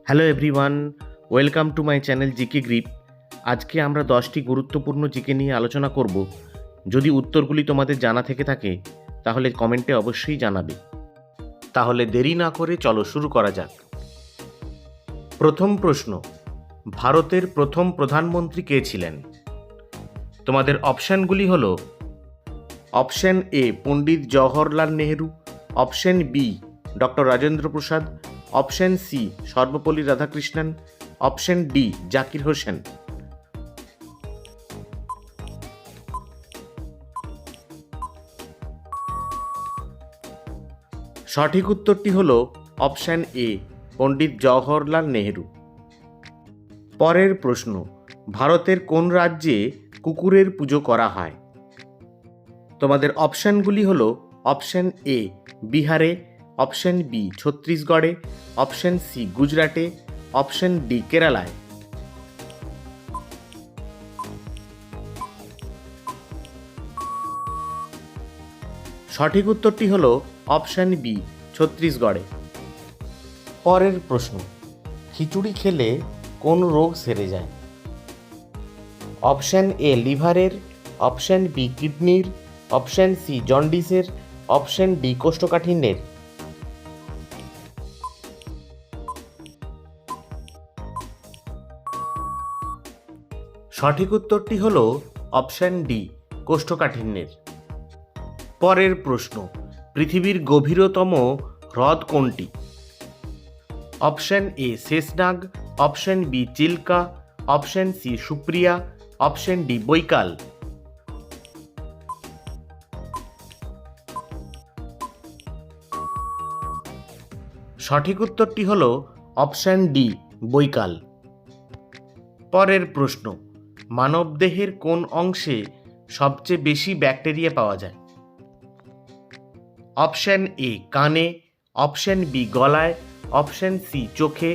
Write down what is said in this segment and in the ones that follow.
Hello everyone, welcome to my channel GK grip. আজকে আমরা 10টি গুরুত্বপূর্ণ জিকে নিয়ে আলোচনা করব। যদি উত্তরগুলি তোমাদের জানা থেকে থাকে তাহলে কমেন্টে অবশ্যই জানাবে। তাহলে দেরি না করে চলো শুরু করা যাক। প্রথম প্রশ্ন, ভারতের প্রথম প্রধানমন্ত্রী কে ছিলেন? তোমাদের অপশানগুলি হলো option A Pandit Jawaharlal Nehru, option B doctor Rajendra Prasad, option C Sarvepalli Radhakrishnan, option D Zakir Hussain. সঠিক উত্তরটি হল অপশান এ পণ্ডিত জওহরলাল নেহেরু। পরের প্রশ্ন, ভারতের কোন রাজ্যে কুকুরের পুজো করা হয়? তোমাদের অপশানগুলি হল অপশান এ বিহারে, অপশান বি ছত্তিশগড়ে, অপশান সি গুজরাটে, অপশান ডি কেরালায়। সঠিক উত্তরটি হল অপশান বি ছত্তিশগড়ে। পরের প্রশ্ন, খিচুড়ি খেলে কোন রোগ সেরে যায়? অপশান এ লিভারের, অপশান বি কিডনির, অপশান সি জন্ডিসের, অপশান ডি কোষ্ঠকাঠিন্যের। সঠিক উত্তরটি হল অপশান ডি কোষ্ঠকাঠিন্যের। পরের প্রশ্ন, পৃথিবীর গভীরতম হ্রদ কোনটি? Option A Sheshnag, option B Chilka, option C Supriya, option D Baikal. সঠিক উত্তরটি হল অপশান ডি বৈকাল। পরের প্রশ্ন, মানবদেহের কোন অংশে সবচেয়ে বেশি ব্যাকটেরিয়া পাওয়া যায়? অপশান এ কানে, অপশান বি গলায়, অপশান সি চোখে,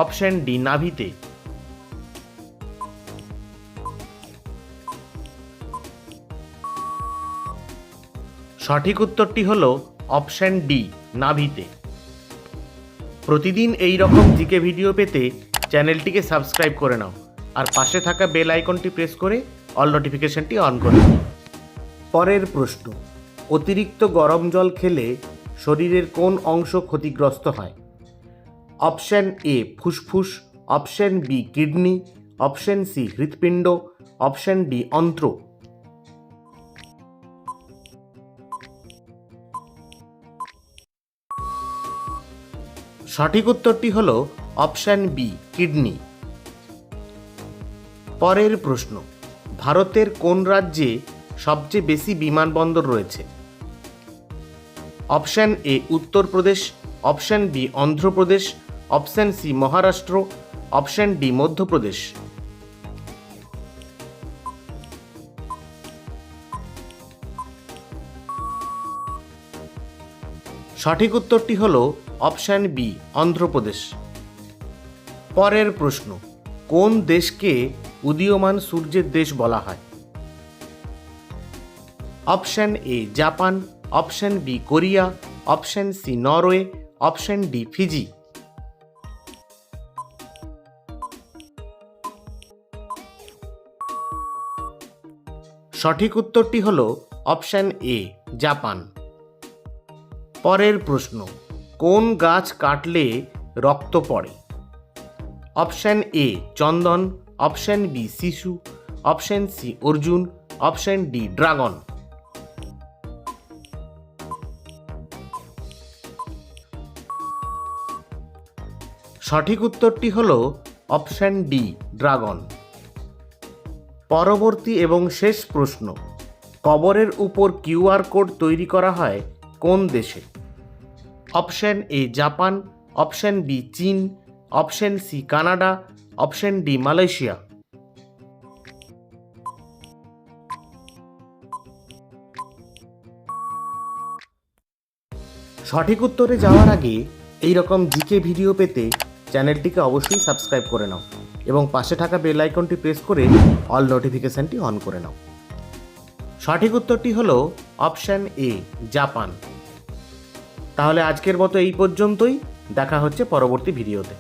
অপশান ডি নাভিতে। সঠিক উত্তরটি হল অপশান ডি নাভিতে। প্রতিদিন এই রকম জিকে ভিডিও পেতে চ্যানেলটিকে সাবস্ক্রাইব করে নাও আর পাশে থাকা বেল আইকনটি প্রেস করে অল নোটিফিকেশনটি অন করে নাও। পরের প্রশ্ন, অতিরিক্ত গরম জল খেলে শরীরের কোন অংশ ক্ষতিগ্রস্ত হয়? অপশান এ ফুসফুস, option B kidney, option C হৃৎপিণ্ড, অপশান ডি অন্ত্র। সঠিক উত্তরটি হল অপশান বি কিডনি। পরের প্রশ্ন, ভারতের কোন রাজ্যে সবচেয়ে বেশি বিমানবন্দর রয়েছে? Option A Uttar Pradesh, option B Andhra Pradesh, option C Maharashtra, option D Madhya Pradesh. সঠিক উত্তরটি হল অপশান বি অন্ধ্রপ্রদেশ। পরের প্রশ্ন, কোন দেশকে উদীয়মান সূর্যের দেশ বলা হয়? Option A Japan, option B Korea, option C Norway, option D Fiji. সঠিক উত্তরটি হল অপশান এ জাপান। পরের প্রশ্ন, কোন গাছ কাটলে রক্ত পড়ে? অপশান এ চন্দন, অপশান বি শিশু, অপশান সি অর্জুন, অপশান ডি ড্রাগন। সঠিক উত্তরটি হল অপশান ডি ড্রাগন। পরবর্তী এবং শেষ প্রশ্ন, কবরের উপর কিউআর কোড তৈরি করা হয় কোন দেশে? Option A Japan, option B চীন, option C Canada, option D Malaysia. সঠিক উত্তরে যাওয়ার আগে এই রকম জিকে ভিডিও পেতে চ্যানেলটিকে অবশ্যই সাবস্ক্রাইব করে নাও এবং পাশে থাকা বেল আইকনটি প্রেস করে অল নোটিফিকেশনটি অন করে নাও। সঠিক উত্তরটি হল অপশান এ জাপান। তাহলে আজকের মতো এই পর্যন্তই, দেখা হচ্ছে পরবর্তী ভিডিওতে।